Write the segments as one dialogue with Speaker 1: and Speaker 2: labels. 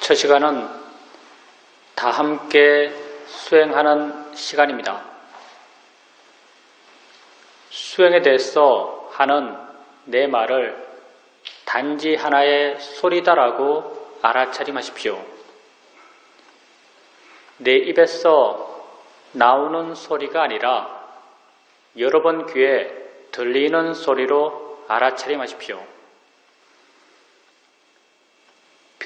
Speaker 1: 첫 시간은 다 함께 수행하는 시간입니다. 수행에 대해서 하는 내 말을 단지 하나의 소리다라고 알아차림하십시오. 내 입에서 나오는 소리가 아니라 여러분 귀에 들리는 소리로 알아차림하십시오.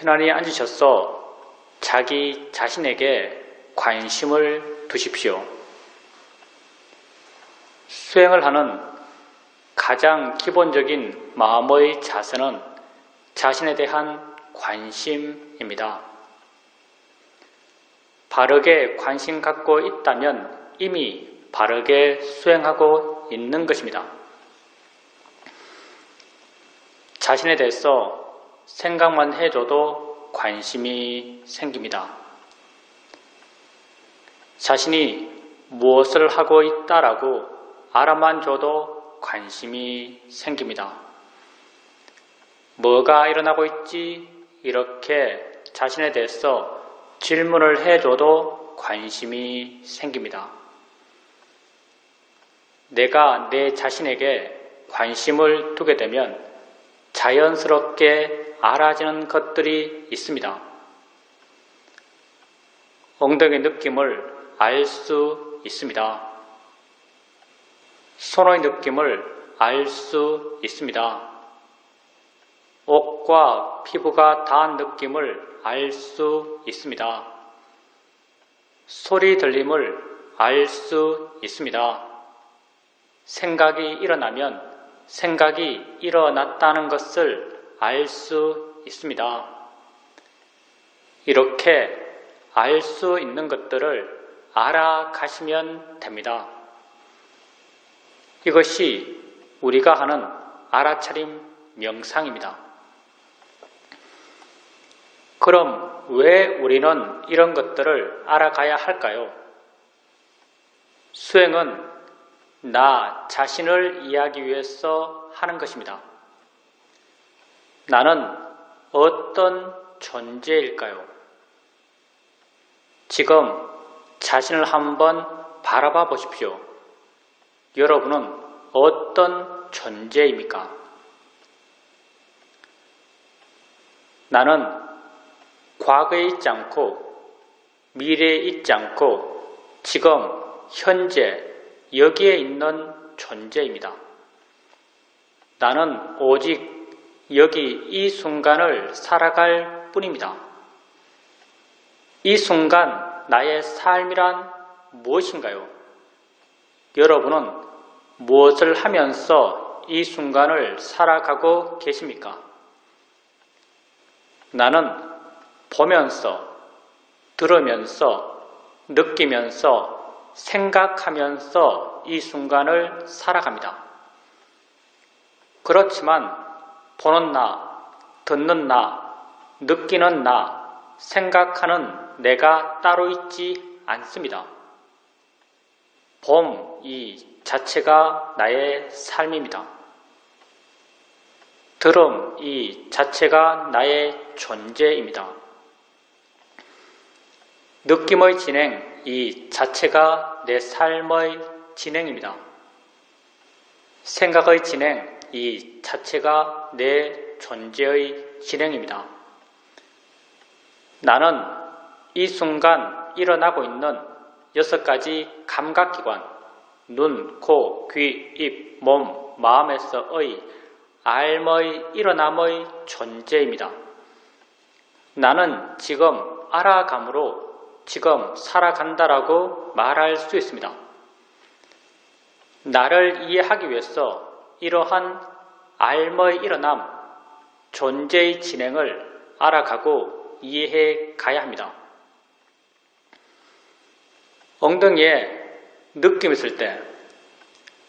Speaker 1: 편안히 앉으셔서 자기 자신에게 관심을 두십시오. 수행을 하는 가장 기본적인 마음의 자세는 자신에 대한 관심입니다. 바르게 관심 갖고 있다면 이미 바르게 수행하고 있는 것입니다. 자신에 대해서 생각만 해줘도 관심이 생깁니다. 자신이 무엇을 하고 있다라고 알아만 줘도 관심이 생깁니다. 뭐가 일어나고 있지? 이렇게 자신에 대해서 질문을 해줘도 관심이 생깁니다. 내가 내 자신에게 관심을 두게 되면 자연스럽게 알아지는 것들이 있습니다. 엉덩이 느낌을 알 수 있습니다. 손의 느낌을 알 수 있습니다. 옷과 피부가 닿은 느낌을 알 수 있습니다. 소리 들림을 알 수 있습니다. 생각이 일어나면 생각이 일어났다는 것을 알 수 있습니다. 이렇게 알 수 있는 것들을 알아가시면 됩니다. 이것이 우리가 하는 알아차림 명상입니다. 그럼 왜 우리는 이런 것들을 알아가야 할까요? 수행은 나 자신을 이해하기 위해서 하는 것입니다. 나는 어떤 존재일까요? 지금 자신을 한번 바라봐 보십시오. 여러분은 어떤 존재입니까? 나는 과거에 있지 않고 미래에 있지 않고 지금 현재 여기에 있는 존재입니다. 나는 오직 여기 이 순간을 살아갈 뿐입니다. 이 순간 나의 삶이란 무엇인가요? 여러분은 무엇을 하면서 이 순간을 살아가고 계십니까? 나는 보면서, 들으면서, 느끼면서, 생각하면서 이 순간을 살아갑니다. 그렇지만 보는 나, 듣는 나, 느끼는 나, 생각하는 내가 따로 있지 않습니다. 봄 이 자체가 나의 삶입니다. 들음 이 자체가 나의 존재입니다. 느낌의 진행 이 자체가 내 삶의 진행입니다. 생각의 진행 이 자체가 내 존재의 진행입니다. 나는 이 순간 일어나고 있는 6가지 감각기관, 눈, 코, 귀, 입, 몸, 마음에서의 알의 일어남의 존재입니다. 나는 지금 알아감으로 지금 살아간다라고 말할 수 있습니다. 나를 이해하기 위해서 이러한 알의 일어남, 존재의 진행을 알아가고 이해해 가야 합니다. 엉덩이에 느낌 있을 때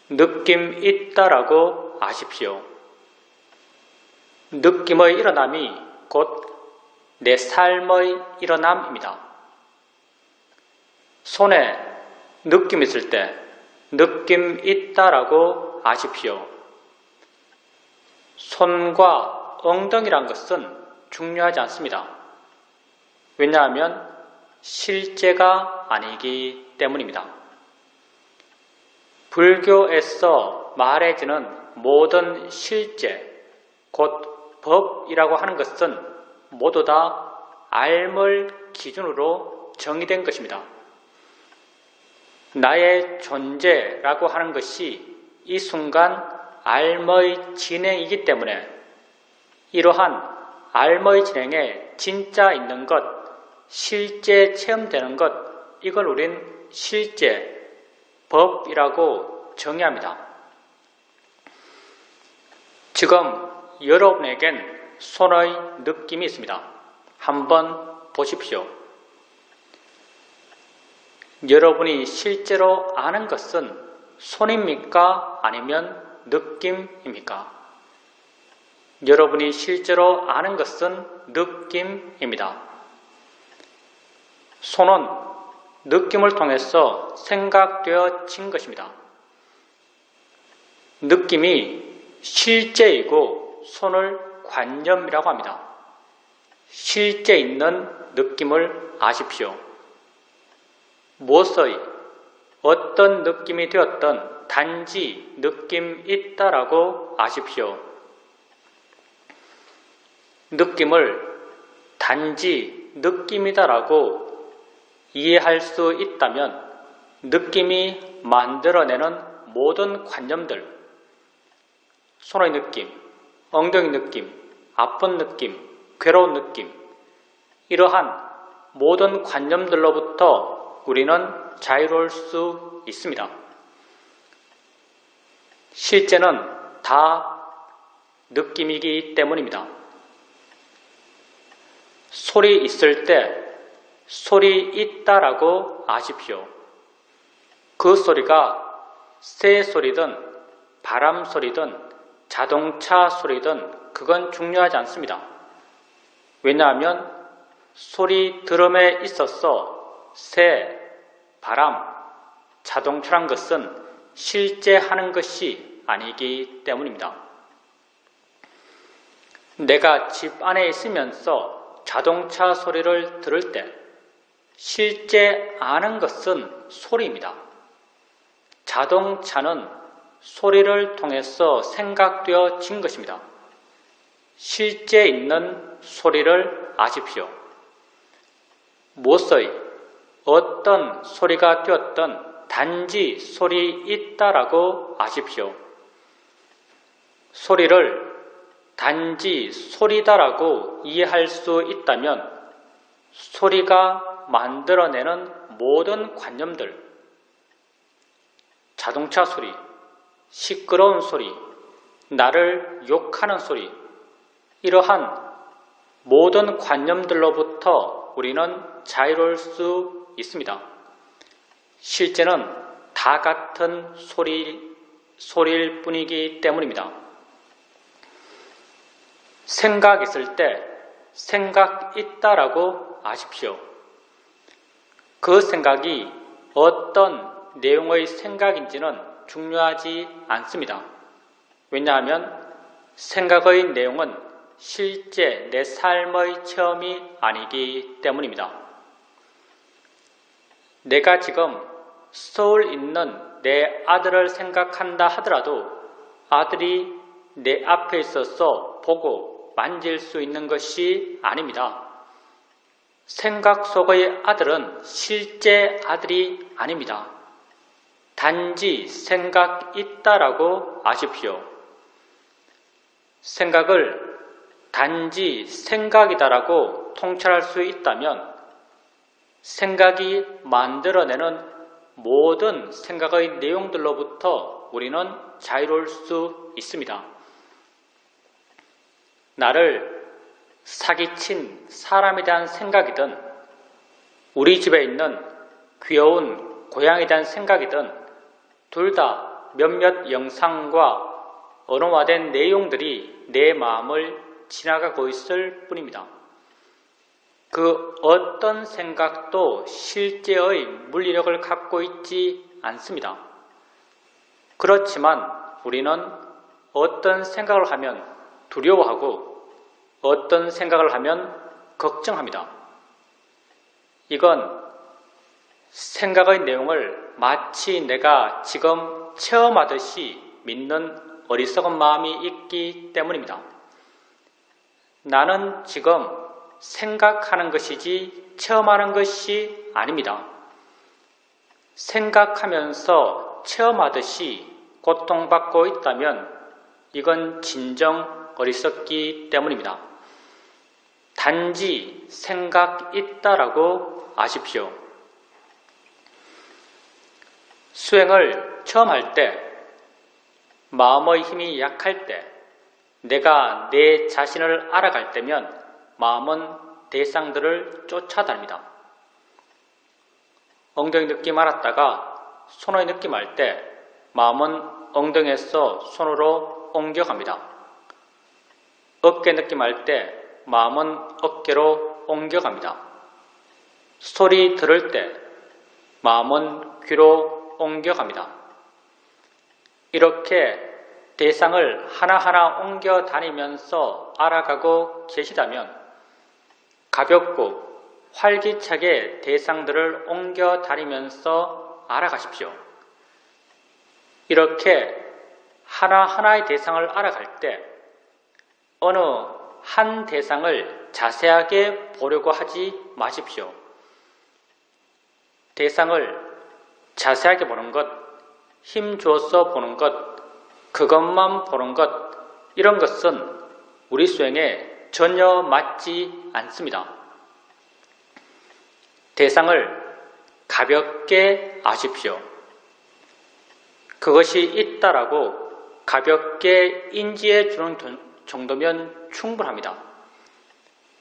Speaker 1: 느낌 있다라고 아십시오. 느낌의 일어남이 곧 내 삶의 일어남입니다. 손에 느낌 있을 때 느낌 있다라고 아십시오. 손과 엉덩이란 것은 중요하지 않습니다. 왜냐하면 실제가 아니기 때문입니다. 불교에서 말해지는 모든 실제, 곧 법이라고 하는 것은 모두 다 알물 기준으로 정의된 것입니다. 나의 존재라고 하는 것이 이 순간 알머의 진행이기 때문에 이러한 알머의 진행에 진짜 있는 것, 실제 체험되는 것, 이걸 우린 실제, 법이라고 정의합니다. 지금 여러분에겐 손의 느낌이 있습니다. 한번 보십시오. 여러분이 실제로 아는 것은 손입니까? 아니면 느낌입니까? 여러분이 실제로 아는 것은 느낌입니다. 손은 느낌을 통해서 생각되어진 것입니다. 느낌이 실제이고 손을 관념이라고 합니다. 실제 있는 느낌을 아십시오. 무엇의 어떤 느낌이 되었던 단지 느낌 있다라고 아십시오. 느낌을 단지 느낌이다라고 이해할 수 있다면 느낌이 만들어내는 모든 관념들, 손의 느낌, 엉덩이 느낌, 아픈 느낌, 괴로운 느낌, 이러한 모든 관념들로부터 우리는 자유로울 수 있습니다. 실제는 다 느낌이기 때문입니다. 소리 있을 때 소리 있다라고 아십시오. 그 소리가 새 소리든 바람 소리든 자동차 소리든 그건 중요하지 않습니다. 왜냐하면 소리 들음에 있어서 새, 바람, 자동차란 것은 실제 하는 것이 아니기 때문입니다. 내가 집 안에 있으면서 자동차 소리를 들을 때 실제 아는 것은 소리입니다. 자동차는 소리를 통해서 생각되어진 것입니다. 실제 있는 소리를 아십시오. 무엇의 어떤 소리가 되었던 단지 소리 있다라고 아십시오. 소리를 단지 소리다라고 이해할 수 있다면 소리가 만들어내는 모든 관념들, 자동차 소리, 시끄러운 소리, 나를 욕하는 소리, 이러한 모든 관념들로부터 우리는 자유로울 수 있습니다. 실제는 다 같은 소리일 뿐이기 때문입니다. 생각 있을 때 생각 있다라고 아십시오. 그 생각이 어떤 내용의 생각인지는 중요하지 않습니다. 왜냐하면 생각의 내용은 실제 내 삶의 체험이 아니기 때문입니다. 내가 지금 서울 있는 내 아들을 생각한다 하더라도 아들이 내 앞에 있어서 보고 만질 수 있는 것이 아닙니다. 생각 속의 아들은 실제 아들이 아닙니다. 단지 생각 있다라고 아십시오. 생각을 단지 생각이다라고 통찰할 수 있다면 생각이 만들어내는 모든 생각의 내용들로부터 우리는 자유로울 수 있습니다. 나를 사기친 사람에 대한 생각이든 우리 집에 있는 귀여운 고양이에 대한 생각이든 둘 다 몇몇 영상과 언어화된 내용들이 내 마음을 지나가고 있을 뿐입니다. 그 어떤 생각도 실제의 물리력을 갖고 있지 않습니다. 그렇지만 우리는 어떤 생각을 하면 두려워하고 어떤 생각을 하면 걱정합니다. 이건 생각의 내용을 마치 내가 지금 체험하듯이 믿는 어리석은 마음이 있기 때문입니다. 나는 지금 생각하는 것이지 체험하는 것이 아닙니다. 생각하면서 체험하듯이 고통받고 있다면 이건 진정 어리석기 때문입니다. 단지 생각 있다라고 아십시오. 수행을 처음 할 때, 마음의 힘이 약할 때, 내가 내 자신을 알아갈 때면 마음은 대상들을 쫓아다닙니다. 엉덩이 느낌 알았다가 손의 느낌 알 때 마음은 엉덩이에서 손으로 옮겨갑니다. 어깨 느낌 알 때 마음은 어깨로 옮겨갑니다. 소리 들을 때 마음은 귀로 옮겨갑니다. 이렇게 대상을 하나하나 옮겨 다니면서 알아가고 계시다면 가볍고 활기차게 대상들을 옮겨 다니면서 알아가십시오. 이렇게 하나하나의 대상을 알아갈 때 어느 한 대상을 자세하게 보려고 하지 마십시오. 대상을 자세하게 보는 것, 힘 주어서 보는 것, 그것만 보는 것, 이런 것은 우리 수행에 전혀 맞지 않습니다. 대상을 가볍게 아십시오. 그것이 있다라고 가볍게 인지해 주는 정도면 충분합니다.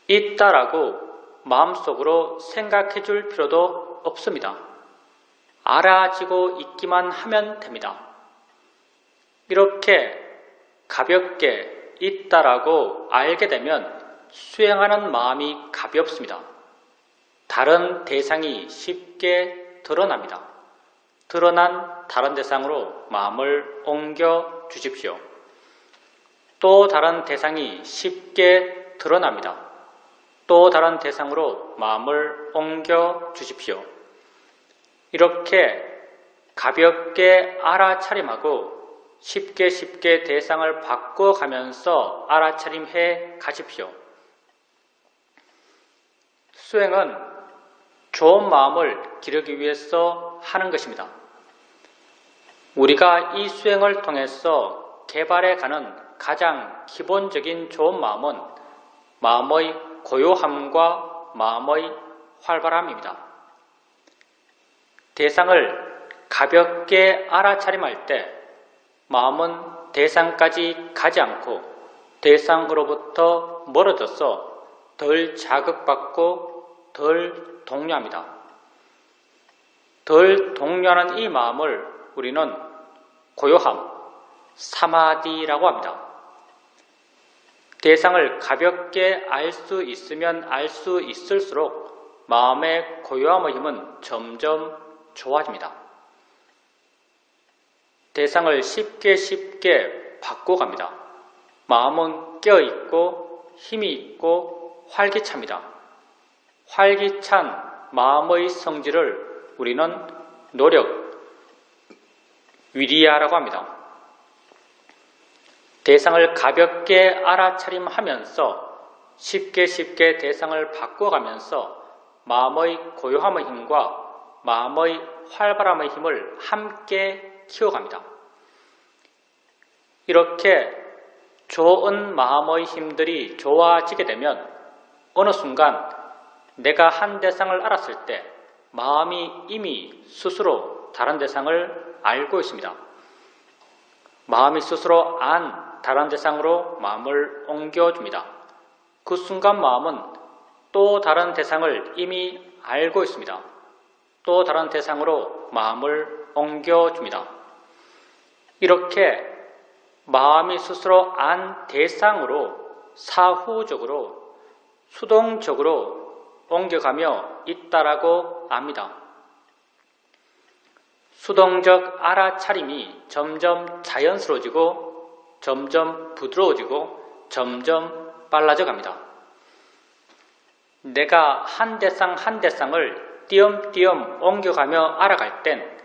Speaker 1: 있다라고 마음속으로 생각해 줄 필요도 없습니다. 알아지고 있기만 하면 됩니다. 이렇게 가볍게 있다라고 알게 되면 수행하는 마음이 가볍습니다. 다른 대상이 쉽게 드러납니다. 드러난 다른 대상으로 마음을 옮겨 주십시오. 또 다른 대상이 쉽게 드러납니다. 또 다른 대상으로 마음을 옮겨 주십시오. 이렇게 가볍게 알아차림하고 쉽게 대상을 바꿔가면서 알아차림해 가십시오. 수행은 좋은 마음을 기르기 위해서 하는 것입니다. 우리가 이 수행을 통해서 개발해가는 가장 기본적인 좋은 마음은 마음의 고요함과 마음의 활발함입니다. 대상을 가볍게 알아차림할 때 마음은 대상까지 가지 않고 대상으로부터 멀어져서 덜 자극받고 덜 동요합니다. 덜 동요하는 이 마음을 우리는 고요함, 사마디라고 합니다. 대상을 가볍게 알 수 있으면 알 수 있을수록 마음의 고요함의 힘은 점점 좋아집니다. 대상을 쉽게 바꿔갑니다. 마음은 깨어있고 힘이 있고 활기찹니다. 활기찬 마음의 성질을 우리는 노력, 위리야라고 합니다. 대상을 가볍게 알아차림하면서 쉽게 대상을 바꿔가면서 마음의 고요함의 힘과 마음의 활발함의 힘을 함께 키워갑니다. 이렇게 좋은 마음의 힘들이 좋아지게 되면 어느 순간 내가 한 대상을 알았을 때 마음이 이미 스스로 다른 대상을 알고 있습니다. 마음이 스스로 안 다른 대상으로 마음을 옮겨줍니다. 그 순간 마음은 또 다른 대상을 이미 알고 있습니다. 또 다른 대상으로 마음을 옮겨줍니다. 이렇게 마음이 스스로 안 대상으로 사후적으로 수동적으로 옮겨가며 있다라고 압니다. 수동적 알아차림이 점점 자연스러워지고 점점 부드러워지고 점점 빨라져 갑니다. 내가 한 대상 한 대상을 띄엄띄엄 옮겨가며 알아갈 땐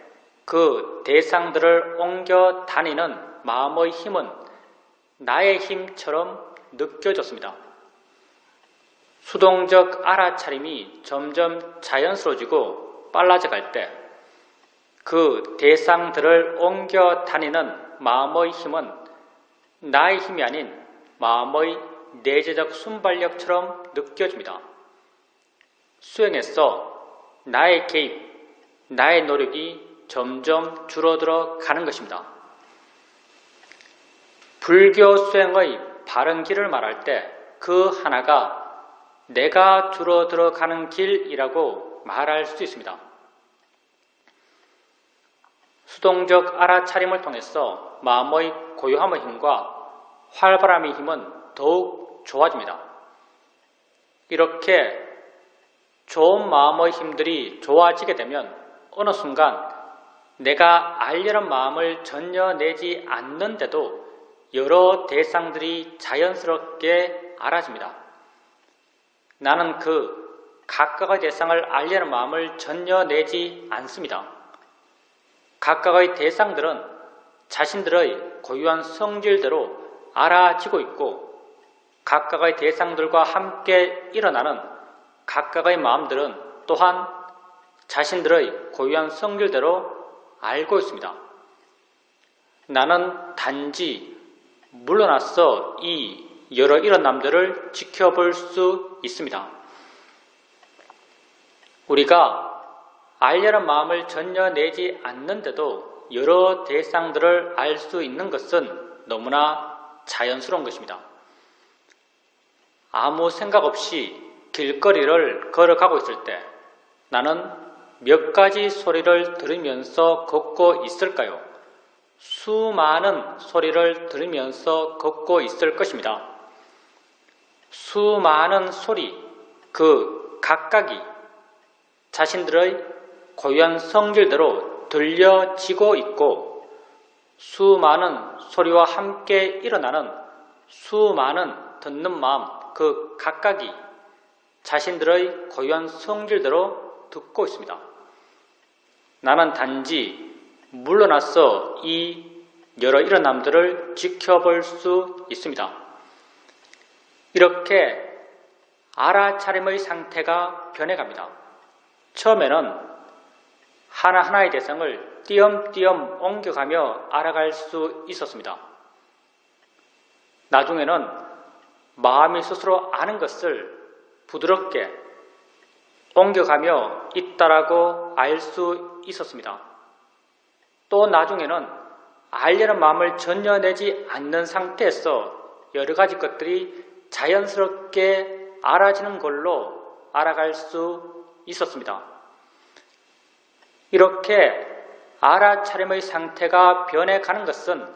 Speaker 1: 그 대상들을 옮겨 다니는 마음의 힘은 나의 힘처럼 느껴졌습니다. 수동적 알아차림이 점점 자연스러워지고 빨라져 갈 때 그 대상들을 옮겨 다니는 마음의 힘은 나의 힘이 아닌 마음의 내재적 순발력처럼 느껴집니다. 수행에서 나의 개입, 나의 노력이 점점 줄어들어 가는 것입니다. 불교 수행의 바른 길을 말할 때 그 하나가 내가 줄어들어 가는 길이라고 말할 수 있습니다. 수동적 알아차림을 통해서 마음의 고요함의 힘과 활발함의 힘은 더욱 좋아집니다. 이렇게 좋은 마음의 힘들이 좋아지게 되면 어느 순간 내가 알려는 마음을 전혀 내지 않는데도 여러 대상들이 자연스럽게 알아집니다. 나는 그 각각의 대상을 알려는 마음을 전혀 내지 않습니다. 각각의 대상들은 자신들의 고유한 성질대로 알아지고 있고 각각의 대상들과 함께 일어나는 각각의 마음들은 또한 자신들의 고유한 성질대로 알고 있습니다. 나는 단지 물러나서 이 여러 일어남들을 지켜볼 수 있습니다. 우리가 알려는 마음을 전혀 내지 않는데도 여러 대상들을 알 수 있는 것은 너무나 자연스러운 것입니다. 아무 생각 없이 길거리를 걸어가고 있을 때 나는 몇 가지 소리를 들으면서 걷고 있을까요? 수많은 소리를 들으면서 걷고 있을 것입니다. 수많은 소리, 그 각각이 자신들의 고유한 성질대로 들려지고 있고 수많은 소리와 함께 일어나는 수많은 듣는 마음, 그 각각이 자신들의 고유한 성질대로 듣고 있습니다. 나는 단지 물러나서 이 여러 일어남들을 지켜볼 수 있습니다. 이렇게 알아차림의 상태가 변해갑니다. 처음에는 하나하나의 대상을 띄엄띄엄 옮겨가며 알아갈 수 있었습니다. 나중에는 마음이 스스로 아는 것을 부드럽게 옮겨가며 있다라고 알 수 있었습니다. 또 나중에는 알려는 마음을 전혀 내지 않는 상태에서 여러 가지 것들이 자연스럽게 알아지는 걸로 알아갈 수 있었습니다. 이렇게 알아차림의 상태가 변해가는 것은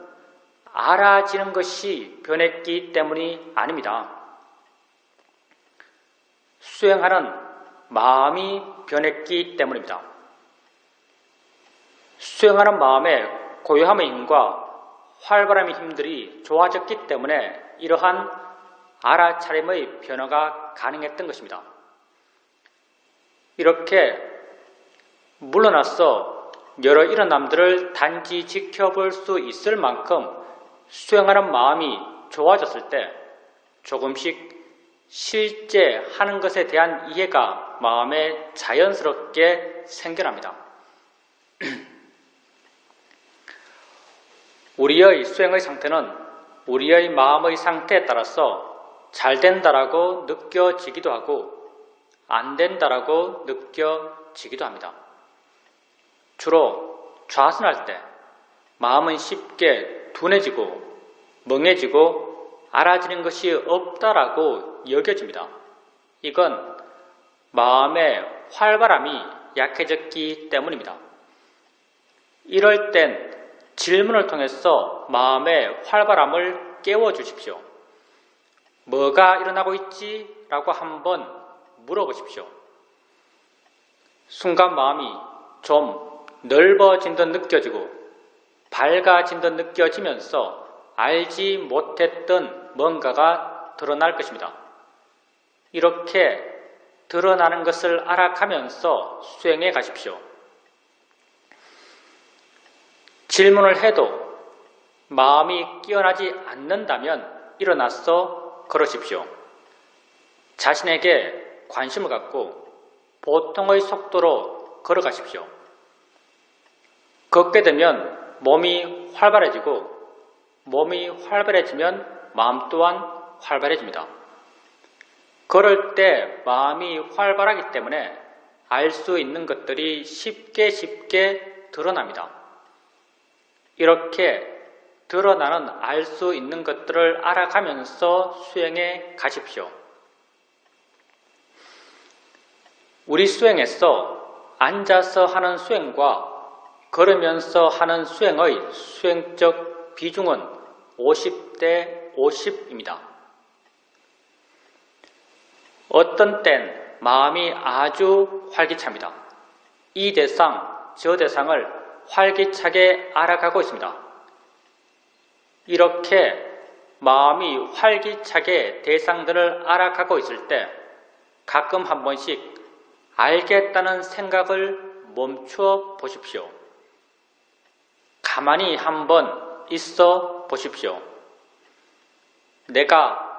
Speaker 1: 알아지는 것이 변했기 때문이 아닙니다. 수행하는 마음이 변했기 때문입니다. 수행하는 마음의 고요함의 힘과 활발함의 힘들이 좋아졌기 때문에 이러한 알아차림의 변화가 가능했던 것입니다. 이렇게 물러나서 여러 일어남들을 단지 지켜볼 수 있을 만큼 수행하는 마음이 좋아졌을 때 조금씩 실제 하는 것에 대한 이해가 마음에 자연스럽게 생겨납니다. 우리의 수행의 상태는 우리의 마음의 상태에 따라서 잘 된다라고 느껴지기도 하고 안 된다라고 느껴지기도 합니다. 주로 좌선할 때 마음은 쉽게 둔해지고 멍해지고 알아지는 것이 없다라고 여겨집니다. 이건 마음의 활발함이 약해졌기 때문입니다. 이럴 땐 질문을 통해서 마음의 활발함을 깨워주십시오. 뭐가 일어나고 있지? 라고 한번 물어보십시오. 순간 마음이 좀 넓어진 듯 느껴지고 밝아진 듯 느껴지면서 알지 못했던 뭔가가 드러날 것입니다. 이렇게 드러나는 것을 알아가면서 수행해 가십시오. 질문을 해도 마음이 깨어나지 않는다면 일어나서 걸으십시오. 자신에게 관심을 갖고 보통의 속도로 걸어가십시오. 걷게 되면 몸이 활발해지고 몸이 활발해지면 마음 또한 활발해집니다. 걸을 때 마음이 활발하기 때문에 알 수 있는 것들이 쉽게 드러납니다. 이렇게 드러나는 알 수 있는 것들을 알아가면서 수행해 가십시오. 우리 수행에서 앉아서 하는 수행과 걸으면서 하는 수행의 수행적 비중은 50대 50입니다. 어떤 땐 마음이 아주 활기찹니다. 이 대상, 저 대상을 활기차게 알아가고 있습니다. 이렇게 마음이 활기차게 대상들을 알아가고 있을 때 가끔 한 번씩 알겠다는 생각을 멈추어 보십시오. 가만히 한번 있어 보십시오. 내가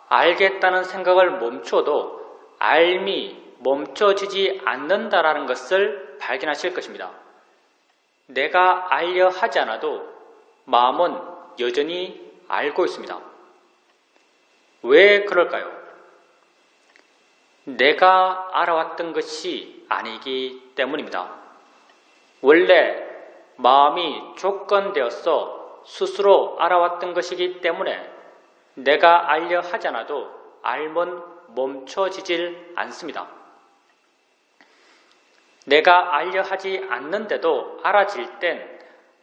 Speaker 1: 알겠다는 생각을 멈춰도 알미 멈춰지지 않는다라는 것을 발견하실 것입니다. 내가 알려 하지 않아도 마음은 여전히 알고 있습니다. 왜 그럴까요? 내가 알아왔던 것이 아니기 때문입니다. 원래 마음이 조건되어서 스스로 알아왔던 것이기 때문에 내가 알려 하지 않아도 알면 멈춰지질 않습니다. 내가 알려 하지 않는데도 알아질 땐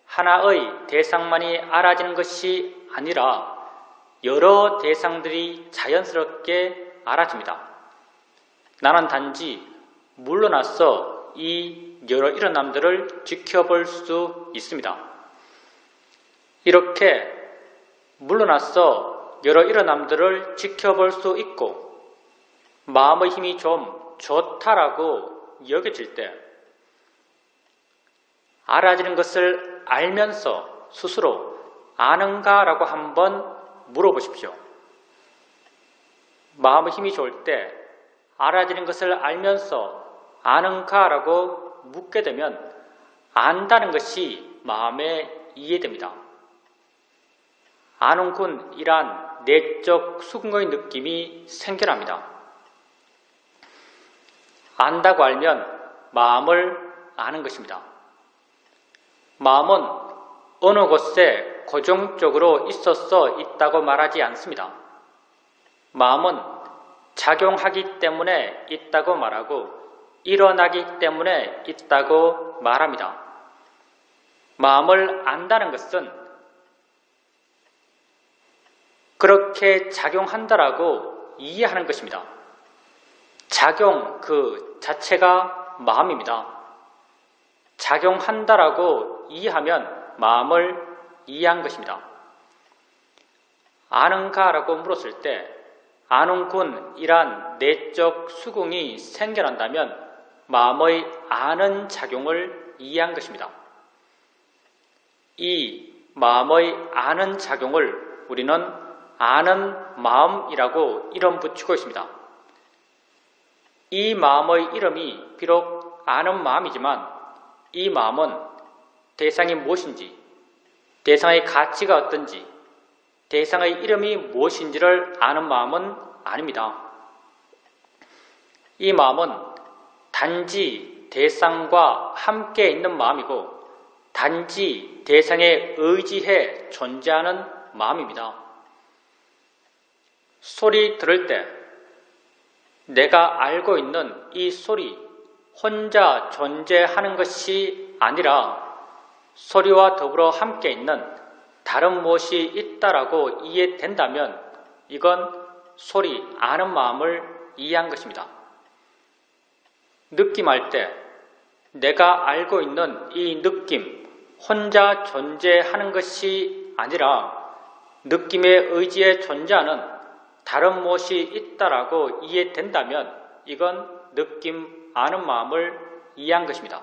Speaker 1: 하나의 대상만이 알아지는 것이 아니라 여러 대상들이 자연스럽게 알아집니다. 나는 단지 물러나서 이 여러 일어남들을 지켜볼 수 있습니다. 이렇게 물러나서 여러 일어남들을 지켜볼 수 있고 마음의 힘이 좀 좋다라고 여겨질 때 알아지는 것을 알면서 스스로 아는가라고 한번 물어보십시오. 마음의 힘이 좋을 때 알아지는 것을 알면서 아는가라고 묻게 되면 안다는 것이 마음에 이해됩니다. 아는군이란 내적 수긍의 느낌이 생겨납니다. 안다고 알면 마음을 아는 것입니다. 마음은 어느 곳에 고정적으로 있어서 있다고 말하지 않습니다. 마음은 작용하기 때문에 있다고 말하고 일어나기 때문에 있다고 말합니다. 마음을 안다는 것은 그렇게 작용한다라고 이해하는 것입니다. 작용 그 자체가 마음입니다. 작용한다라고 이해하면 마음을 이해한 것입니다. 아는가라고 물었을 때 아는군이란 내적 수긍이 생겨난다면 마음의 아는 작용을 이해한 것입니다. 이 마음의 아는 작용을 우리는 아는 마음이라고 이름 붙이고 있습니다. 이 마음의 이름이 비록 아는 마음이지만 이 마음은 대상이 무엇인지, 대상의 가치가 어떤지, 대상의 이름이 무엇인지를 아는 마음은 아닙니다. 이 마음은 단지 대상과 함께 있는 마음이고 단지 대상에 의지해 존재하는 마음입니다. 소리 들을 때 내가 알고 있는 이 소리 혼자 존재하는 것이 아니라 소리와 더불어 함께 있는 다른 무엇이 있다라고 이해된다면 이건 소리 아는 마음을 이해한 것입니다. 느낌할 때 내가 알고 있는 이 느낌 혼자 존재하는 것이 아니라 느낌에 의지해 존재하는 다른 무엇이 있다라고 이해된다면 이건 느낌, 아는 마음을 이해한 것입니다.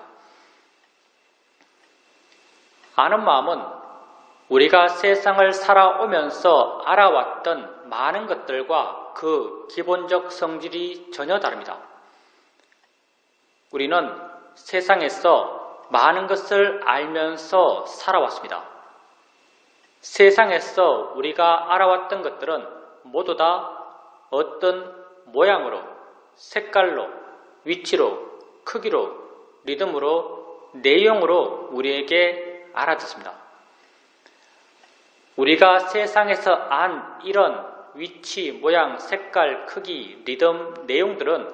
Speaker 1: 아는 마음은 우리가 세상을 살아오면서 알아왔던 많은 것들과 그 기본적 성질이 전혀 다릅니다. 우리는 세상에서 많은 것을 알면서 살아왔습니다. 세상에서 우리가 알아왔던 것들은 모두 다 어떤 모양으로, 색깔로, 위치로, 크기로, 리듬으로, 내용으로 우리에게 알아졌습니다. 우리가 세상에서 안 이런 위치, 모양, 색깔, 크기, 리듬, 내용들은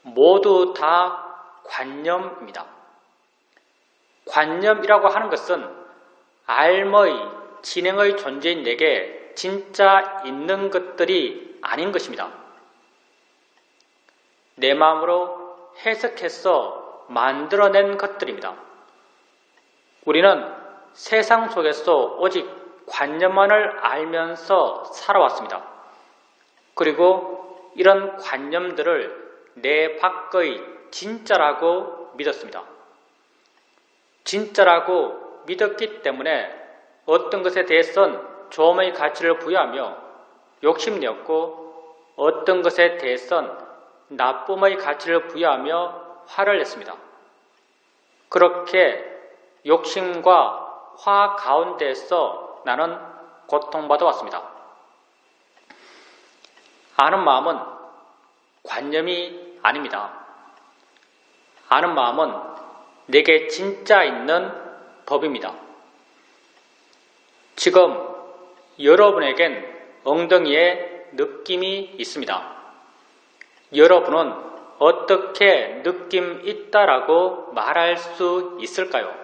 Speaker 1: 모두 다 관념입니다. 관념이라고 하는 것은 알의, 진행의 존재인 내게 진짜 있는 것들이 아닌 것입니다. 내 마음으로 해석해서 만들어낸 것들입니다. 우리는 세상 속에서 오직 관념만을 알면서 살아왔습니다. 그리고 이런 관념들을 내 밖의 진짜라고 믿었습니다. 진짜라고 믿었기 때문에 어떤 것에 대해서는 조음의 가치를 부여하며 욕심내었고 어떤 것에 대해서는 나쁨의 가치를 부여하며 화를 냈습니다. 그렇게 욕심과 화 가운데에서 나는 고통받아 왔습니다. 아는 마음은 관념이 아닙니다. 아는 마음은 내게 진짜 있는 법입니다. 지금 여러분에겐 엉덩이에 느낌이 있습니다. 여러분은 어떻게 느낌 있다라고 말할 수 있을까요?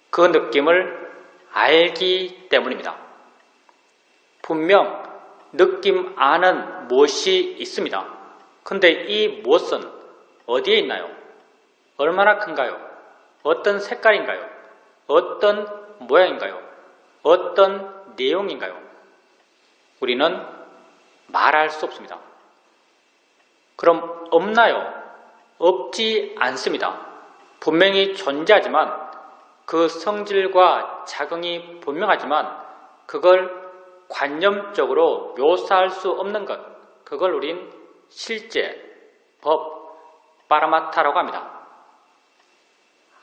Speaker 1: 그 느낌을 알기 때문입니다. 분명 느낌 아는 무엇이 있습니다. 근데 이 무엇은 어디에 있나요? 얼마나 큰가요? 어떤 색깔인가요? 어떤 모양인가요? 어떤 내용인가요? 우리는 말할 수 없습니다. 그럼 없나요? 없지 않습니다. 분명히 존재하지만 그 성질과 작용이 분명하지만 그걸 관념적으로 묘사할 수 없는 것, 그걸 우린 실제, 법, 파라마타라고 합니다.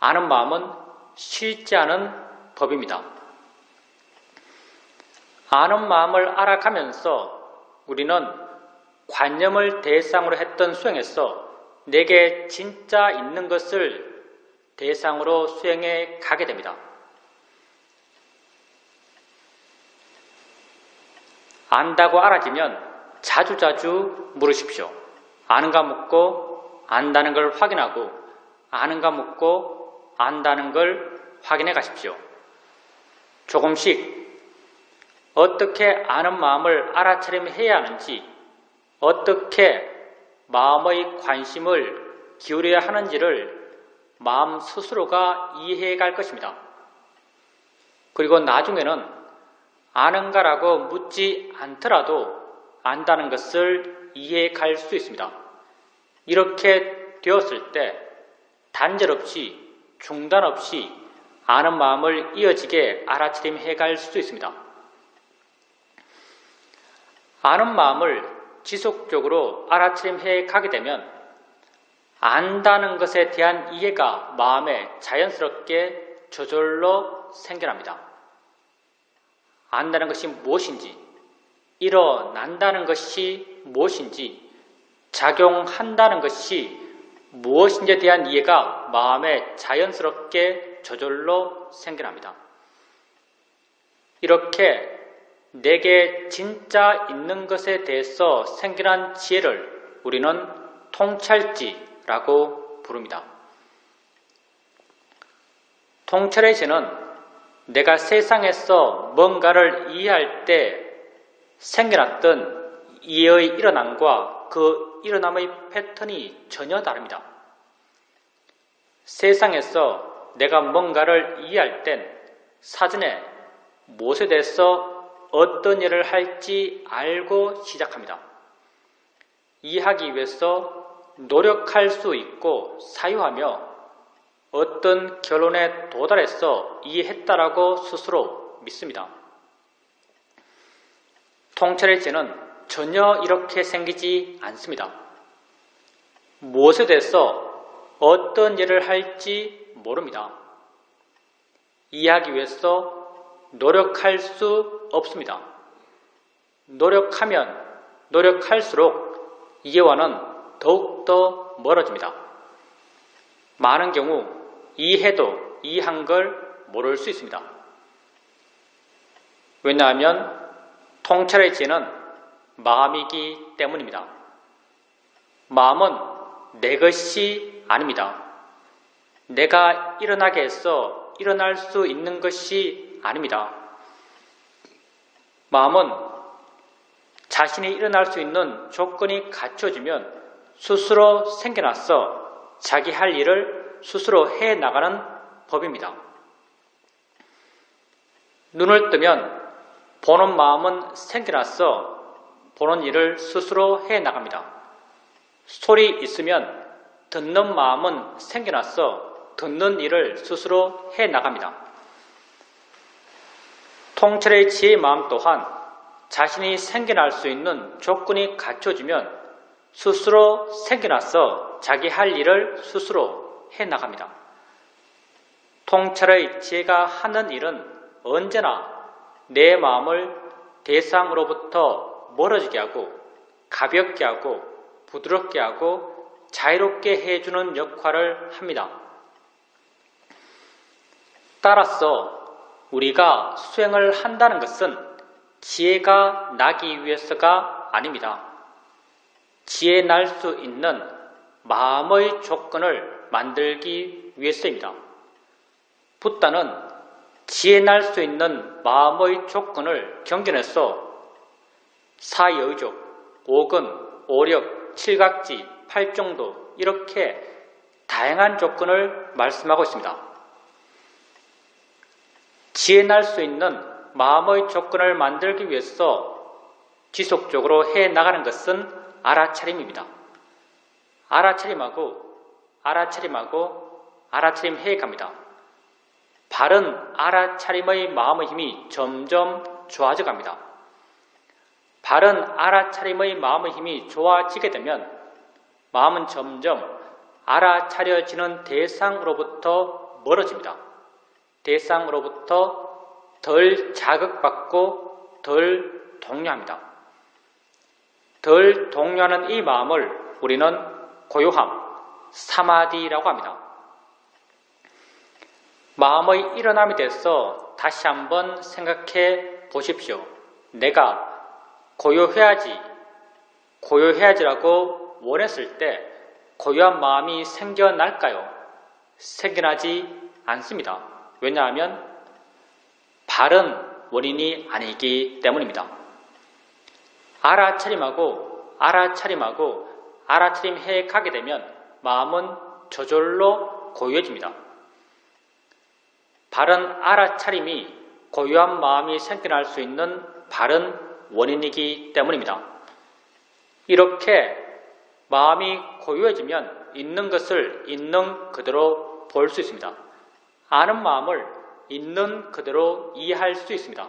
Speaker 1: 아는 마음은 실제하는 법입니다. 아는 마음을 알아가면서 우리는 관념을 대상으로 했던 수행에서 내게 진짜 있는 것을 대상으로 수행해 가게 됩니다. 안다고 알아지면 자주자주 물으십시오. 아는가 묻고 안다는 걸 확인하고 아는가 묻고 안다는 걸 확인해 가십시오. 조금씩 어떻게 아는 마음을 알아차림해야 하는지, 어떻게 마음의 관심을 기울여야 하는지를 마음 스스로가 이해해 갈 것입니다. 그리고 나중에는 아는가라고 묻지 않더라도 안다는 것을 이해해 갈 수 있습니다. 이렇게 되었을 때 단절 없이 중단 없이 아는 마음을 이어지게 알아차림해 갈 수 있습니다. 아는 마음을 지속적으로 알아차림해 가게 되면 안다는 것에 대한 이해가 마음에 자연스럽게 저절로 생겨납니다. 안다는 것이 무엇인지, 일어난다는 것이 무엇인지, 작용한다는 것이 무엇인지에 대한 이해가 마음에 자연스럽게 저절로 생겨납니다. 이렇게 내게 진짜 있는 것에 대해서 생겨난 지혜를 우리는 통찰지라고 부릅니다. 통찰의 지혜는 내가 세상에서 뭔가를 이해할 때 생겨났던 이해의 일어남과 그 일어남의 패턴이 전혀 다릅니다. 세상에서 내가 뭔가를 이해할 땐 사전에 무엇에 대해서 어떤 일을 할지 알고 시작합니다. 이해하기 위해서 노력할 수 있고 사유하며 어떤 결론에 도달해서 이해했다라고 스스로 믿습니다. 통찰의 지혜는 전혀 이렇게 생기지 않습니다. 무엇에 대해서 어떤 일을 할지 모릅니다. 이해하기 위해서 노력할 수 없습니다. 노력하면 노력할수록 이해와는 더욱더 멀어집니다. 많은 경우 이해해도 이해한 걸 모를 수 있습니다. 왜냐하면 통찰의 지혜는 마음이기 때문입니다. 마음은 내 것이 아닙니다. 내가 일어나게 해서 일어날 수 있는 것이 아닙니다. 마음은 자신이 일어날 수 있는 조건이 갖춰지면 스스로 생겨나서 자기 할 일을 스스로 해나가는 법입니다. 눈을 뜨면 보는 마음은 생겨나서 보는 일을 스스로 해나갑니다. 소리 있으면 듣는 마음은 생겨나서 듣는 일을 스스로 해나갑니다. 통찰의 지혜의 마음 또한 자신이 생겨날 수 있는 조건이 갖춰지면 스스로 생겨나서 자기 할 일을 스스로 해나갑니다. 통찰의 지혜가 하는 일은 언제나 내 마음을 대상으로부터 멀어지게 하고 가볍게 하고 부드럽게 하고 자유롭게 해주는 역할을 합니다. 따라서 우리가 수행을 한다는 것은 지혜가 나기 위해서가 아닙니다. 지혜 날 수 있는 마음의 조건을 만들기 위해서입니다. 붓다는 지혜 날 수 있는 마음의 조건을 경전해서 사여의족, 오근, 오력, 칠각지, 팔정도 이렇게 다양한 조건을 말씀하고 있습니다. 지혜 날 수 있는 마음의 조건을 만들기 위해서 지속적으로 해나가는 것은 알아차림입니다. 알아차림 해갑니다. 바른 알아차림의 마음의 힘이 점점 좋아져 갑니다. 바른 알아차림의 마음의 힘이 좋아지게 되면 마음은 점점 알아차려지는 대상으로부터 멀어집니다. 대상으로부터 덜 자극받고 덜 동요합니다. 덜 동요하는 이 마음을 우리는 고요함, 사마디라고 합니다. 마음의 일어남에 대해서 다시 한번 생각해 보십시오. 내가 고요해야지라고 원했을 때 고요한 마음이 생겨날까요? 생겨나지 않습니다. 왜냐하면 바른 원인이 아니기 때문입니다. 알아차림해 가게 되면 마음은 저절로 고요해집니다. 바른 알아차림이 고요한 마음이 생겨날 수 있는 바른 원인이기 때문입니다. 이렇게 마음이 고요해지면 있는 것을 있는 그대로 볼 수 있습니다. 아는 마음을 있는 그대로 이해할 수 있습니다.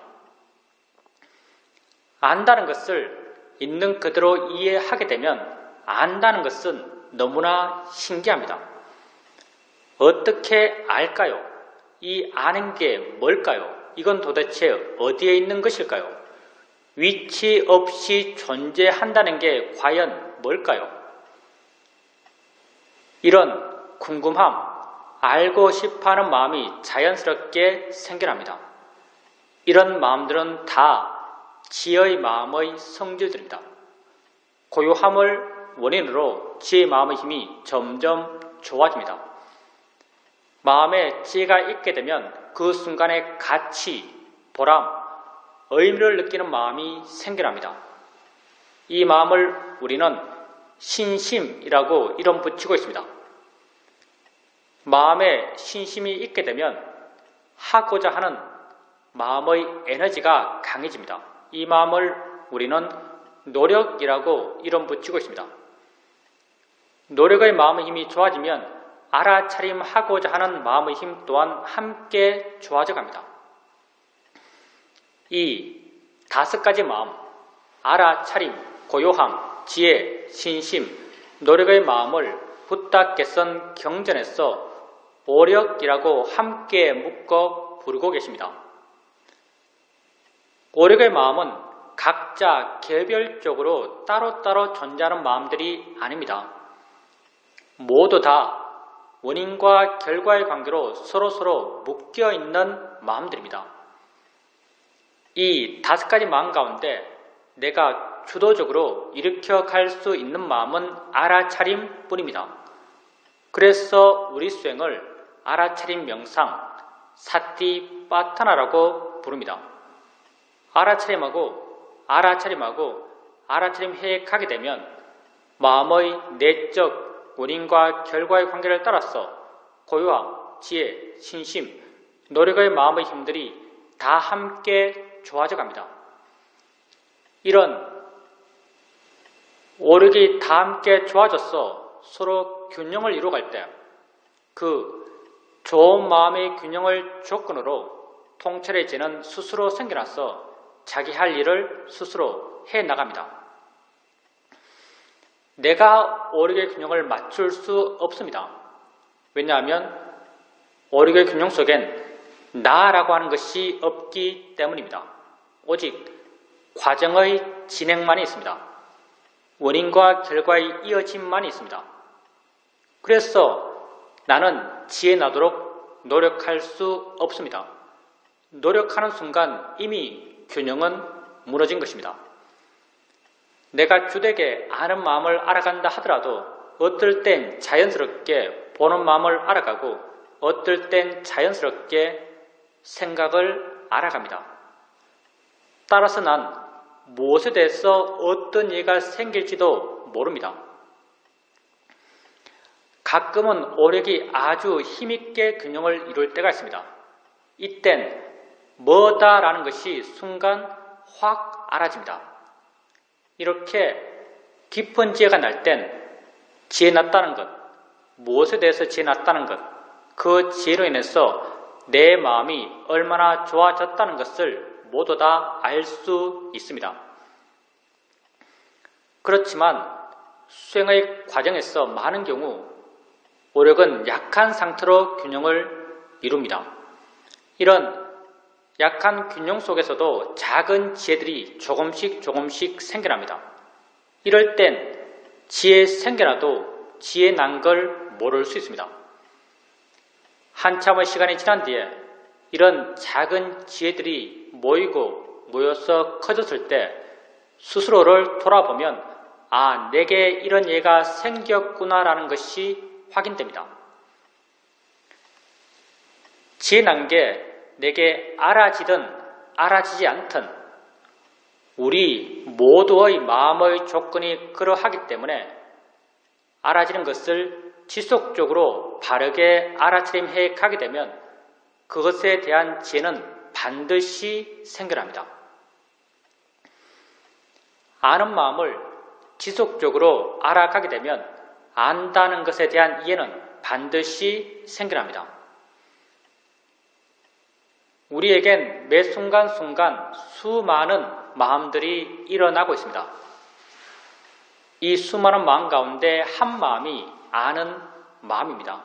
Speaker 1: 안다는 것을 있는 그대로 이해하게 되면 안다는 것은 너무나 신기합니다. 어떻게 알까요? 이 아는 게 뭘까요? 이건 도대체 어디에 있는 것일까요? 위치 없이 존재한다는 게 과연 뭘까요? 이런 궁금함, 알고 싶어하는 마음이 자연스럽게 생겨납니다. 이런 마음들은 다 지혜의 마음의 성질들입니다. 고요함을 원인으로 지혜의 마음의 힘이 점점 좋아집니다. 마음에 지혜가 있게 되면 그 순간에 가치, 보람, 의미를 느끼는 마음이 생겨납니다. 이 마음을 우리는 신심이라고 이름 붙이고 있습니다. 마음에 신심이 있게 되면 하고자 하는 마음의 에너지가 강해집니다. 이 마음을 우리는 노력이라고 이름 붙이고 있습니다. 노력의 마음의 힘이 좋아지면 알아차림하고자 하는 마음의 힘 또한 함께 좋아져 갑니다. 이 5가지 마음, 알아차림, 고요함, 지혜, 신심, 노력의 마음을 붓다 개선 경전에서 오력이라고 함께 묶어 부르고 계십니다. 오력의 마음은 각자 개별적으로 따로따로 존재하는 마음들이 아닙니다. 모두 다 원인과 결과의 관계로 서로서로 묶여있는 마음들입니다. 이 5가지 마음 가운데 내가 주도적으로 일으켜 갈 수 있는 마음은 알아차림 뿐입니다. 그래서 우리 수행을 알아차림 명상, 사티파타나라고 부릅니다. 알아차림하고 알아차림 해액하게 되면 마음의 내적 원인과 결과의 관계를 따라서 고요함, 지혜, 신심, 노력의 마음의 힘들이 다 함께 좋아져 갑니다. 이런 오력이 다 함께 좋아져서 서로 균형을 이루어갈 때 그 좋은 마음의 균형을 조건으로 통찰해지는 스스로 생겨나서 자기 할 일을 스스로 해나갑니다. 내가 오력의 균형을 맞출 수 없습니다. 왜냐하면 오력의 균형 속엔 나라고 하는 것이 없기 때문입니다. 오직 과정의 진행만이 있습니다. 원인과 결과의 이어짐만이 있습니다. 그래서 나는 지혜 나도록 노력할 수 없습니다. 노력하는 순간 이미 균형은 무너진 것입니다. 내가 주되게 아는 마음을 알아간다 하더라도 어떨 땐 자연스럽게 보는 마음을 알아가고 어떨 땐 자연스럽게 생각을 알아갑니다. 따라서 난 무엇에 대해서 어떤 이해가 생길지도 모릅니다. 가끔은 오력이 아주 힘있게 균형을 이룰 때가 있습니다. 이땐 뭐다라는 것이 순간 확 알아집니다. 이렇게 깊은 지혜가 날 땐 지혜 났다는 것, 무엇에 대해서 지혜 났다는 것, 그 지혜로 인해서 내 마음이 얼마나 좋아졌다는 것을 모두 다 알 수 있습니다. 그렇지만 수행의 과정에서 많은 경우 오력은 약한 상태로 균형을 이룹니다. 이런 약한 균형 속에서도 작은 지혜들이 조금씩 생겨납니다. 이럴 땐 지혜 생겨나도 지혜 난 걸 모를 수 있습니다. 한참의 시간이 지난 뒤에 이런 작은 지혜들이 모여서 커졌을 때 스스로를 돌아보면 아, 내게 이런 예가 생겼구나라는 것이 확인됩니다. 지혜 난 게 내게 알아지든 알아지지 않든 우리 모두의 마음의 조건이 그러하기 때문에 알아지는 것을 지속적으로 바르게 알아차림해 가게 되면 그것에 대한 지혜는 반드시 생겨납니다. 아는 마음을 지속적으로 알아가게 되면 안다는 것에 대한 이해는 반드시 생겨납니다. 우리에겐 매 순간순간 수많은 마음들이 일어나고 있습니다. 이 수많은 마음 가운데 한 마음이 아는 마음입니다.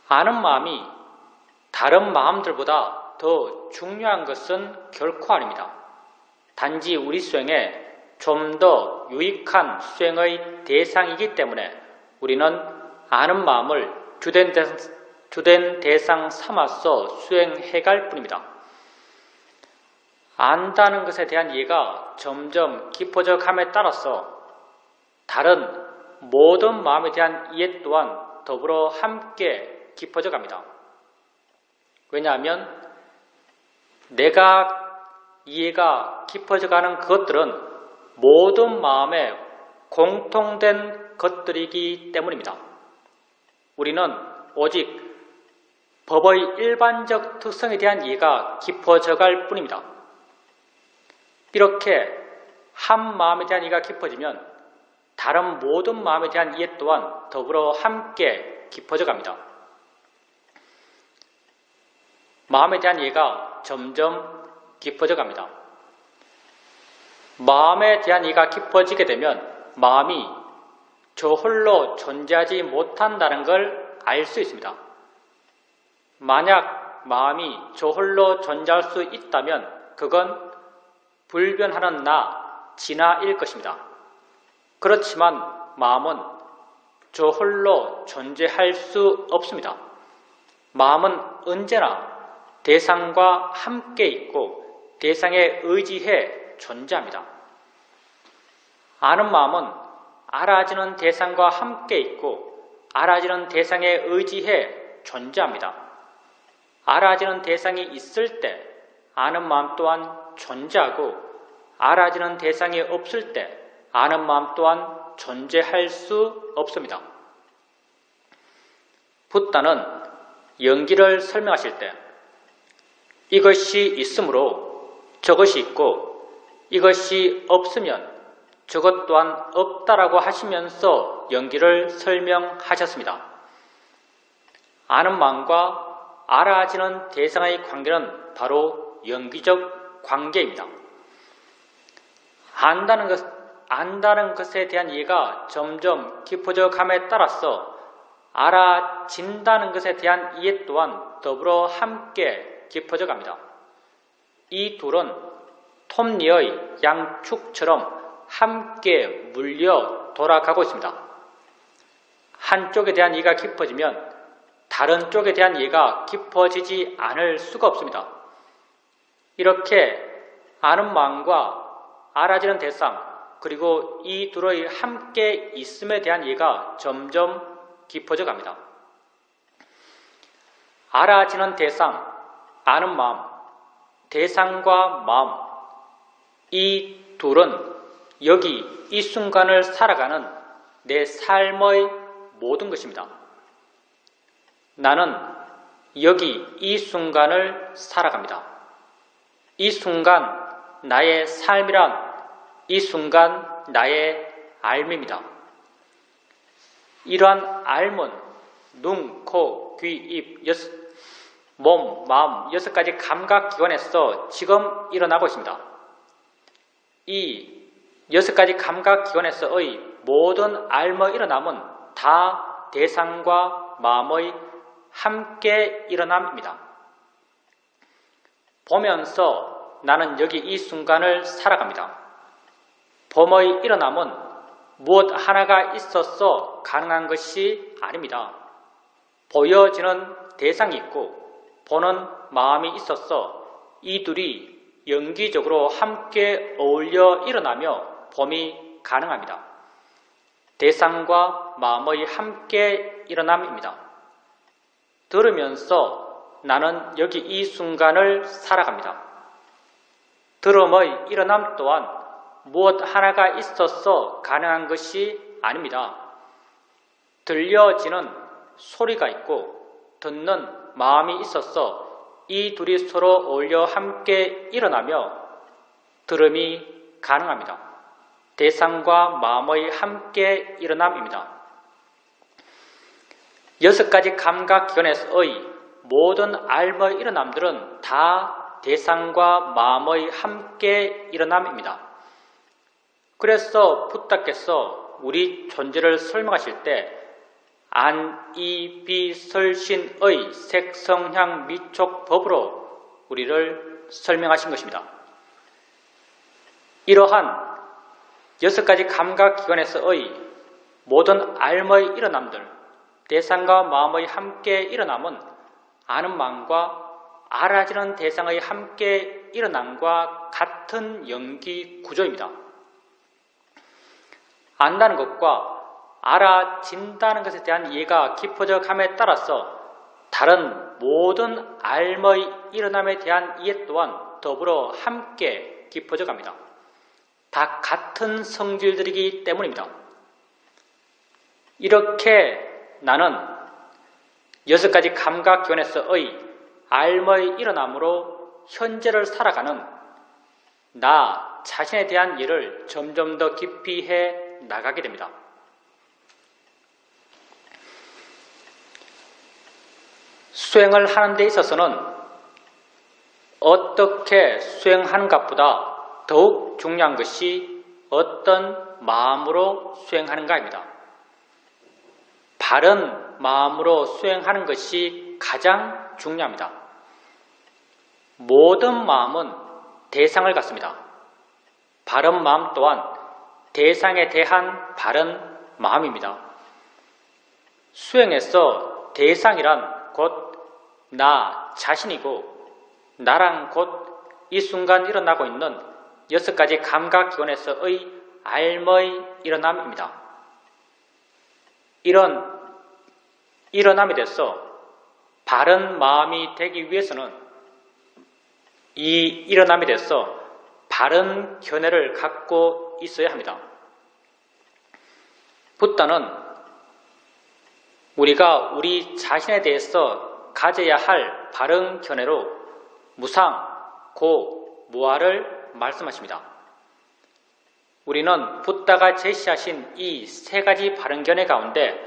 Speaker 1: 아는 마음이 다른 마음들보다 더 중요한 것은 결코 아닙니다. 단지 우리 수행에 좀 더 유익한 수행의 대상이기 때문에 우리는 아는 마음을 주된 대상 삼아서 수행해갈 뿐입니다. 안다는 것에 대한 이해가 점점 깊어져 감에 따라서 다른 모든 마음에 대한 이해 또한 더불어 함께 깊어져 갑니다. 왜냐하면 내가 이해가 깊어져 가는 그것들은 모든 마음에 공통된 것들이기 때문입니다. 우리는 오직 법의 일반적 특성에 대한 이해가 깊어져 갈 뿐입니다. 이렇게 한 마음에 대한 이해가 깊어지면 다른 모든 마음에 대한 이해 또한 더불어 함께 깊어져 갑니다. 마음에 대한 이해가 점점 깊어져 갑니다. 마음에 대한 이해가 깊어지게 되면 마음이 저 홀로 존재하지 못한다는 걸 알 수 있습니다. 만약 마음이 저 홀로 존재할 수 있다면 그건 불변하는 나, 진화일 것입니다. 그렇지만 마음은 저 홀로 존재할 수 없습니다. 마음은 언제나 대상과 함께 있고 대상에 의지해 존재합니다. 아는 마음은 알아지는 대상과 함께 있고 알아지는 대상에 의지해 존재합니다. 알아지는 대상이 있을 때 아는 마음 또한 존재하고 알아지는 대상이 없을 때 아는 마음 또한 존재할 수 없습니다. 붓다는 연기를 설명하실 때 이것이 있으므로 저것이 있고 이것이 없으면 저것 또한 없다라고 하시면서 연기를 설명하셨습니다. 아는 마음과 알아지는 대상의 관계는 바로 연기적 관계입니다. 안다는 것에 대한 이해가 점점 깊어져 감에 따라서 알아진다는 것에 대한 이해 또한 더불어 함께 깊어져 갑니다. 이 둘은 톱니의 양축처럼 함께 물려 돌아가고 있습니다. 한쪽에 대한 이해가 깊어지면 다른 쪽에 대한 이해가 깊어지지 않을 수가 없습니다. 이렇게 아는 마음과 알아지는 대상 그리고 이 둘의 함께 있음에 대한 이해가 점점 깊어져 갑니다. 알아지는 대상, 아는 마음, 대상과 마음 이 둘은 여기 이 순간을 살아가는 내 삶의 모든 것입니다. 나는 여기 이 순간을 살아갑니다. 이 순간 나의 삶이란 이 순간 나의 삶입니다. 이러한 삶은 눈, 코, 귀, 입, 몸, 마음 6가지 감각기관에서 지금 일어나고 있습니다. 이 6가지 감각기관에서의 모든 삶의 일어남은 다 대상과 마음의 함께 일어남입니다. 보면서 나는 여기 이 순간을 살아갑니다. 봄의 일어남은 무엇 하나가 있어서 가능한 것이 아닙니다. 보여지는 대상이 있고 보는 마음이 있어서 이 둘이 연기적으로 함께 어울려 일어나며 봄이 가능합니다. 대상과 마음의 함께 일어남입니다. 들으면서 나는 여기 이 순간을 살아갑니다. 들음의 일어남 또한 무엇 하나가 있어서 가능한 것이 아닙니다. 들려지는 소리가 있고 듣는 마음이 있어서 이 둘이 서로 어울려 함께 일어나며 들음이 가능합니다. 대상과 마음의 함께 일어남입니다. 6가지 감각기관에서의 모든 삶의 일어남들은 다 대상과 마음의 함께 일어남입니다. 그래서 붓다께서 우리 존재를 설명하실 때 안, 이, 비, 설, 신의 색성향, 미촉, 법으로 우리를 설명하신 것입니다. 이러한 6가지 감각기관에서의 모든 삶의 일어남들, 대상과 마음의 함께 일어남은 아는 마음과 알아지는 대상의 함께 일어남과 같은 연기 구조입니다. 안다는 것과 알아진다는 것에 대한 이해가 깊어져 감에 따라서 다른 모든 삶의 일어남에 대한 이해 또한 더불어 함께 깊어져 갑니다. 다 같은 성질들이기 때문입니다. 이렇게 나는 6가지 감각기관에서의 삶의 일어남으로 현재를 살아가는 나 자신에 대한 이해를 점점 더 깊이 해 나가게 됩니다. 수행을 하는 데 있어서는 어떻게 수행하는것보다 더욱 중요한 것이 어떤 마음으로 수행하는가입니다. 바른 마음으로 수행하는 것이 가장 중요합니다. 모든 마음은 대상을 갖습니다. 바른 마음 또한 대상에 대한 바른 마음입니다. 수행에서 대상이란 곧 나 자신이고 나랑 곧 이 순간 일어나고 있는 6가지 감각기관에서의 알머의 일어남입니다. 이런 일어남에 대해서 바른 마음이 되기 위해서는 이 일어남에 대해서 바른 견해를 갖고 있어야 합니다. 붓다는 우리가 우리 자신에 대해서 가져야 할 바른 견해로 무상, 고, 무아를 말씀하십니다. 우리는 붓다가 제시하신 이 3가지 바른 견해 가운데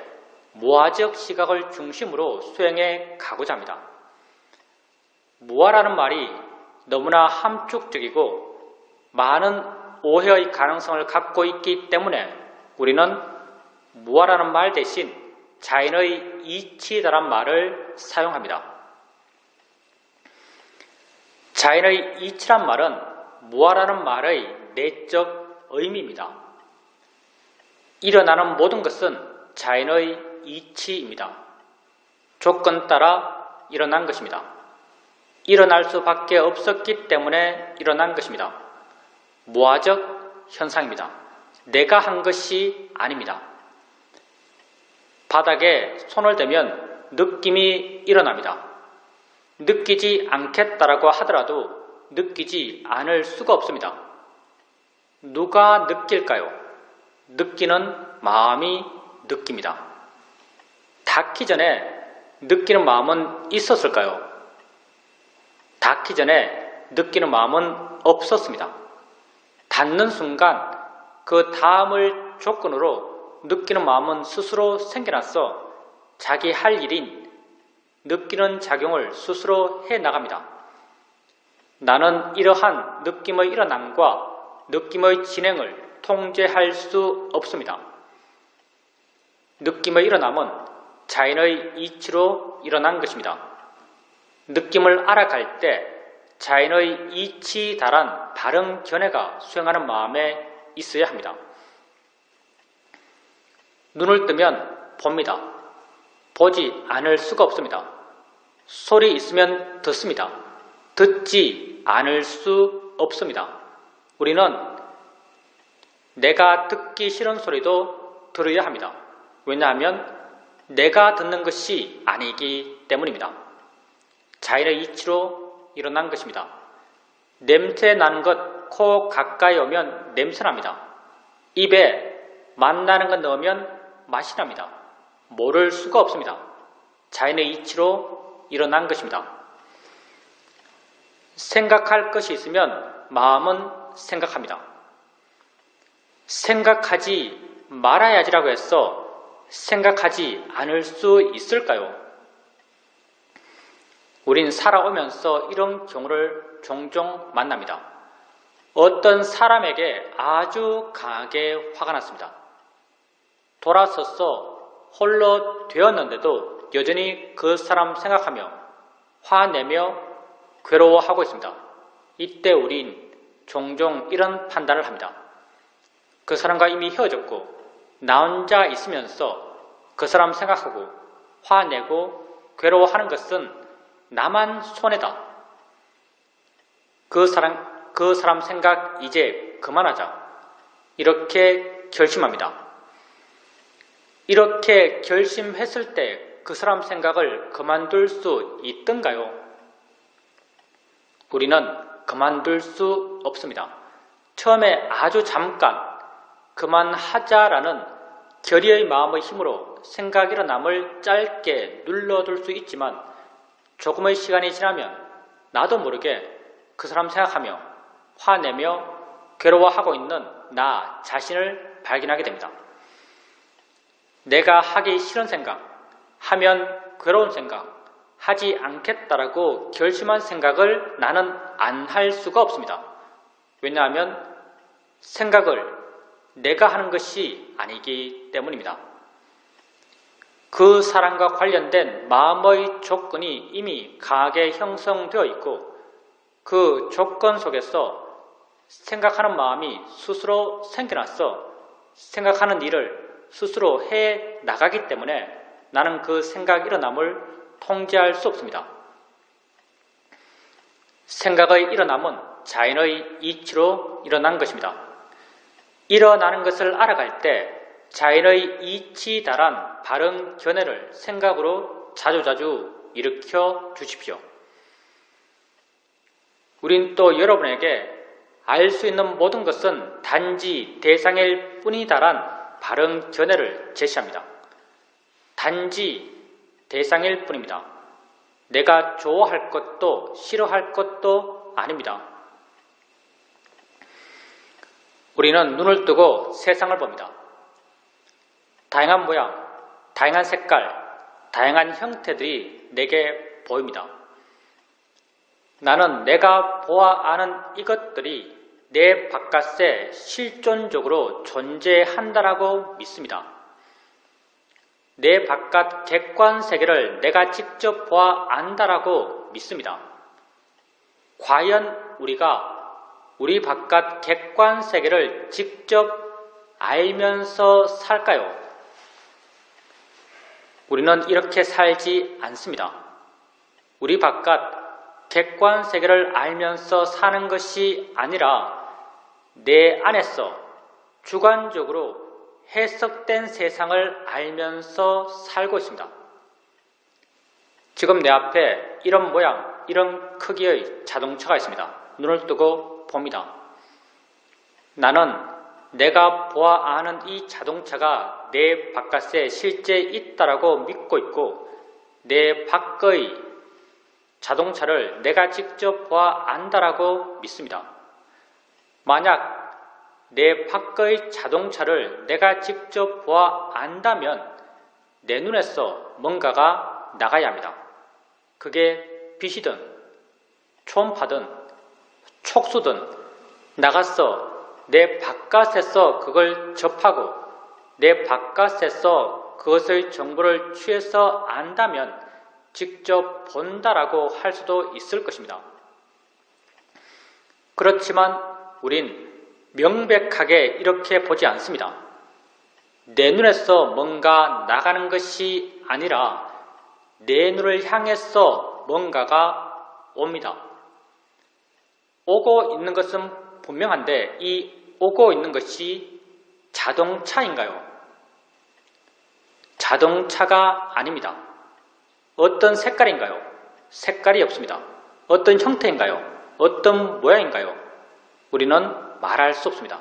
Speaker 1: 무아적 시각을 중심으로 수행해 가고자 합니다. 무아라는 말이 너무나 함축적이고 많은 오해의 가능성을 갖고 있기 때문에 우리는 무아라는 말 대신 자연의 이치다란 말을 사용합니다. 자연의 이치란 말은 무아라는 말의 내적 의미입니다. 일어나는 모든 것은 자연의 이치입니다. 조건 따라 일어난 것입니다. 일어날 수밖에 없었기 때문에 일어난 것입니다. 무아적 현상입니다. 내가 한 것이 아닙니다. 바닥에 손을 대면 느낌이 일어납니다. 느끼지 않겠다라고 하더라도 느끼지 않을 수가 없습니다. 누가 느낄까요? 느끼는 마음이 느낍니다. 닿기 전에 느끼는 마음은 있었을까요? 닿기 전에 느끼는 마음은 없었습니다. 닿는 순간 그 다음을 조건으로 느끼는 마음은 스스로 생겨나서 자기 할 일인 느끼는 작용을 스스로 해나갑니다. 나는 이러한 느낌의 일어남과 느낌의 진행을 통제할 수 없습니다. 느낌의 일어남은 자연의 이치로 일어난 것입니다. 느낌을 알아갈 때 자연의 이치 달한 바른 견해가 수행하는 마음에 있어야 합니다. 눈을 뜨면 봅니다. 보지 않을 수가 없습니다. 소리 있으면 듣습니다. 듣지 않을 수 없습니다. 우리는 내가 듣기 싫은 소리도 들어야 합니다. 왜냐하면 내가 듣는 것이 아니기 때문입니다. 자연의 이치로 일어난 것입니다. 냄새 나는 것 코 가까이 오면 냄새 납니다. 입에 맛나는 것 넣으면 맛이 납니다. 모를 수가 없습니다. 자연의 이치로 일어난 것입니다. 생각할 것이 있으면 마음은 생각합니다. 생각하지 말아야지라고 해서 생각하지 않을 수 있을까요? 우린 살아오면서 이런 경우를 종종 만납니다. 어떤 사람에게 아주 강하게 화가 났습니다. 돌아서서 홀로 되었는데도 여전히 그 사람 생각하며 화내며 괴로워하고 있습니다. 이때 우린 종종 이런 판단을 합니다. 그 사람과 이미 헤어졌고 나 혼자 있으면서 그 사람 생각하고 화내고 괴로워하는 것은 나만 손해다. 그 사람 생각 이제 그만하자. 이렇게 결심합니다. 이렇게 결심했을 때 그 사람 생각을 그만둘 수 있던가요? 우리는 그만둘 수 없습니다. 처음에 아주 잠깐 그만하자라는 결의의 마음의 힘으로 생각 일어남을 짧게 눌러둘 수 있지만 조금의 시간이 지나면 나도 모르게 그 사람 생각하며 화내며 괴로워하고 있는 나 자신을 발견하게 됩니다. 내가 하기 싫은 생각, 하면 괴로운 생각, 하지 않겠다라고 결심한 생각을 나는 안 할 수가 없습니다. 왜냐하면 생각을 내가 하는 것이 아니기 때문입니다. 그 사람과 관련된 마음의 조건이 이미 강하게 형성되어 있고 그 조건 속에서 생각하는 마음이 스스로 생겨나서 생각하는 일을 스스로 해 나가기 때문에 나는 그 생각 일어남을 통제할 수 없습니다. 생각의 일어남은 자연의 이치로 일어난 것입니다. 일어나는 것을 알아갈 때 자연의 이치에 달한 바른 견해를 생각으로 자주자주 일으켜 주십시오. 우린 또 여러분에게 알 수 있는 모든 것은 단지 대상일 뿐이다란 바른 견해를 제시합니다. 단지 대상일 뿐입니다. 내가 좋아할 것도 싫어할 것도 아닙니다. 우리는 눈을 뜨고 세상을 봅니다. 다양한 모양, 다양한 색깔, 다양한 형태들이 내게 보입니다. 나는 내가 보아 아는 이것들이 내 바깥에 실존적으로 존재한다라고 믿습니다. 내 바깥 객관 세계를 내가 직접 보아 안다라고 믿습니다. 과연 우리가 우리 바깥 객관 세계를 직접 알면서 살까요? 우리는 이렇게 살지 않습니다. 우리 바깥 객관 세계를 알면서 사는 것이 아니라 내 안에서 주관적으로 해석된 세상을 알면서 살고 있습니다. 지금 내 앞에 이런 모양, 이런 크기의 자동차가 있습니다. 눈을 뜨고 봅니다. 나는 내가 보아 아는 이 자동차가 내 바깥에 실제 있다라고 믿고 있고 내 밖의 자동차를 내가 직접 보아 안다라고 믿습니다. 만약 내 밖의 자동차를 내가 직접 보아 안다면 내 눈에서 뭔가가 나가야 합니다. 그게 빛이든 초음파든 촉수든 나가서 내 바깥에서 그걸 접하고 내 바깥에서 그것의 정보를 취해서 안다면 직접 본다라고 할 수도 있을 것입니다. 그렇지만 우린 명백하게 이렇게 보지 않습니다. 내 눈에서 뭔가 나가는 것이 아니라 내 눈을 향해서 뭔가가 옵니다. 오고 있는 것은 분명한데 이 오고 있는 것이 자동차인가요? 자동차가 아닙니다. 어떤 색깔인가요? 색깔이 없습니다. 어떤 형태인가요? 어떤 모양인가요? 우리는 말할 수 없습니다.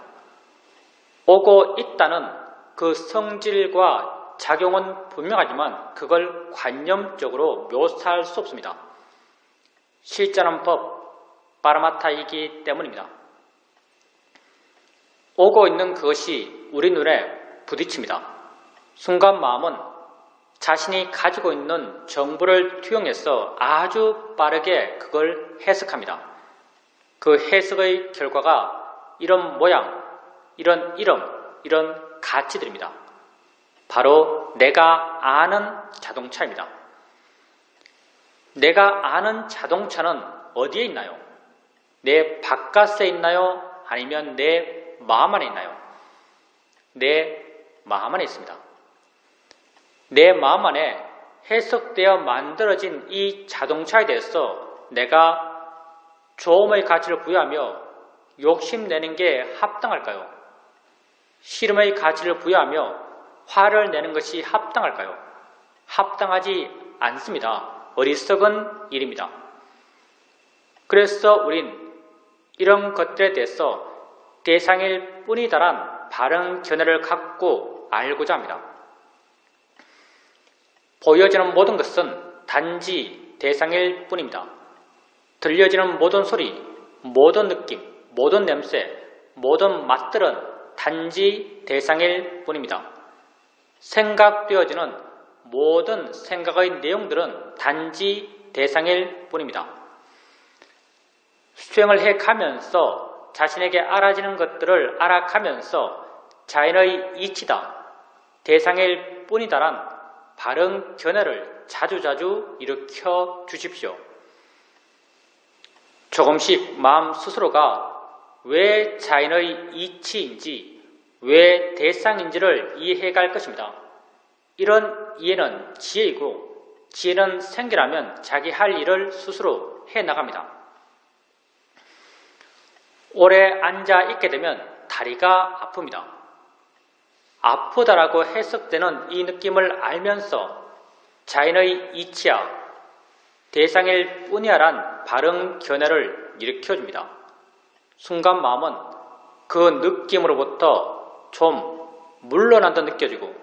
Speaker 1: 오고 있다는 그 성질과 작용은 분명하지만 그걸 관념적으로 묘사할 수 없습니다. 실제는 법, 파라마타이기 때문입니다. 오고 있는 그것이 우리 눈에 부딪힙니다. 순간 마음은 자신이 가지고 있는 정보를 투영해서 아주 빠르게 그걸 해석합니다. 그 해석의 결과가 이런 모양, 이런 이름, 이런 가치들입니다. 바로 내가 아는 자동차입니다. 내가 아는 자동차는 어디에 있나요? 내 바깥에 있나요? 아니면 내 마음 안에 있나요? 내 마음 안에 있습니다. 내 마음 안에 해석되어 만들어진 이 자동차에 대해서 내가 조음의 가치를 부여하며 욕심내는 게 합당할까요? 싫음의 가치를 부여하며 화를 내는 것이 합당할까요? 합당하지 않습니다. 어리석은 일입니다. 그래서 우린 이런 것들에 대해서 대상일 뿐이다란 바른 견해를 갖고 알고자 합니다. 보여지는 모든 것은 단지 대상일 뿐입니다. 들려지는 모든 소리, 모든 느낌, 모든 냄새, 모든 맛들은 단지 대상일 뿐입니다. 생각되어지는 모든 생각의 내용들은 단지 대상일 뿐입니다. 수행을 해가면서 자신에게 알아지는 것들을 알아가면서 자연의 이치다, 대상일 뿐이다란 바른 견해를 자주자주 일으켜 주십시오. 조금씩 마음 스스로가 왜 자연의 이치인지, 왜 대상인지를 이해해 갈 것입니다. 이런 이해는 지혜이고, 지혜는 생겨나면 자기 할 일을 스스로 해 나갑니다. 오래 앉아 있게 되면 다리가 아픕니다. 아프다라고 해석되는 이 느낌을 알면서 자연의 이치야, 대상일 뿐이야란 바른 견해를 일으켜줍니다. 순간 마음은 그 느낌으로부터 좀 물러난 듯 느껴지고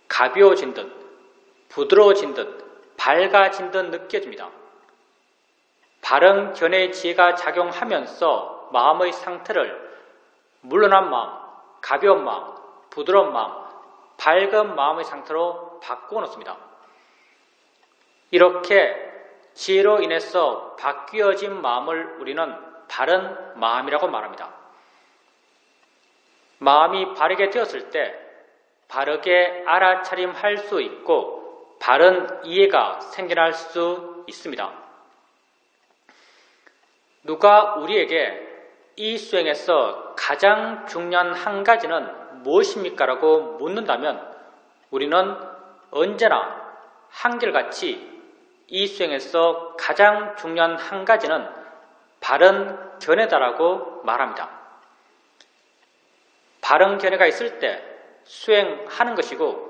Speaker 1: 가벼워진 듯, 부드러워진 듯, 밝아진 듯 느껴집니다. 바른 견해의 지혜가 작용하면서 마음의 상태를 물러난 마음, 가벼운 마음, 부드러운 마음, 밝은 마음의 상태로 바꾸어 놓습니다. 이렇게 지혜로 인해서 바뀌어진 마음을 우리는 바른 마음이라고 말합니다. 마음이 바르게 되었을 때 바르게 알아차림할 수 있고 바른 이해가 생겨날 수 있습니다. 누가 우리에게 이 수행에서 가장 중요한 한 가지는 무엇입니까? 라고 묻는다면 우리는 언제나 한결같이 이 수행에서 가장 중요한 한 가지는 바른 견해다라고 말합니다. 바른 견해가 있을 때 수행하는 것이고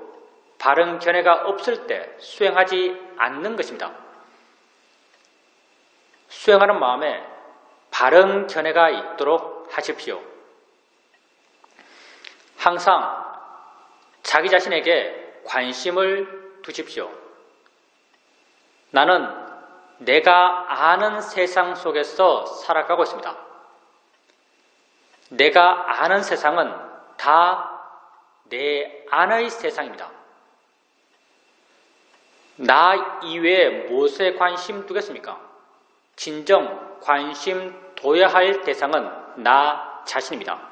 Speaker 1: 바른 견해가 없을 때 수행하지 않는 것입니다. 수행하는 마음에 바른 견해가 있도록 하십시오. 항상 자기 자신에게 관심을 두십시오. 나는 내가 아는 세상 속에서 살아가고 있습니다. 내가 아는 세상은 다 내 안의 세상입니다. 나 이외에 무엇에 관심 두겠습니까? 진정 관심 둬야 할 대상은 나 자신입니다.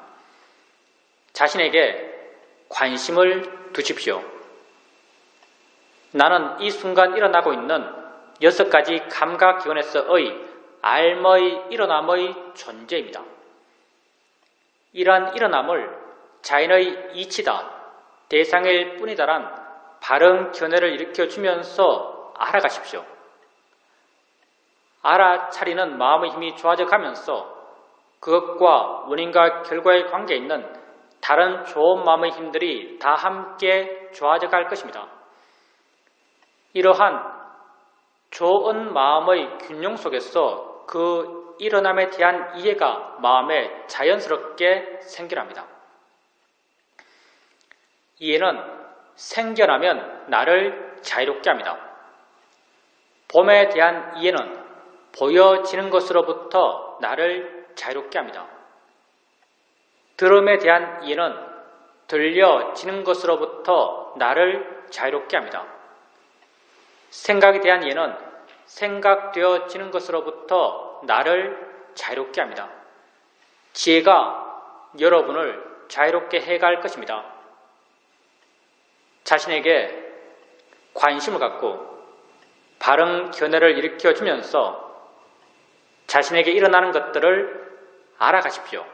Speaker 1: 자신에게 관심을 두십시오. 나는 이 순간 일어나고 있는 6가지 감각기관에서의 알머의 일어남의 존재입니다. 이러한 일어남을 자연의 이치다, 대상일 뿐이다란 바른 견해를 일으켜주면서 알아가십시오. 알아차리는 마음의 힘이 좋아져 가면서 그것과 원인과 결과의 관계에 있는 다른 좋은 마음의 힘들이 다 함께 좋아져 갈 것입니다. 이러한 좋은 마음의 균형 속에서 그 일어남에 대한 이해가 마음에 자연스럽게 생겨납니다. 이해는 생겨나면 나를 자유롭게 합니다. 봄에 대한 이해는 보여지는 것으로부터 나를 자유롭게 합니다. 들음에 대한 이해는 들려지는 것으로부터 나를 자유롭게 합니다. 생각에 대한 이해는 생각되어지는 것으로부터 나를 자유롭게 합니다. 지혜가 여러분을 자유롭게 해갈 것입니다. 자신에게 관심을 갖고 바른 견해를 일으켜주면서 자신에게 일어나는 것들을 알아가십시오.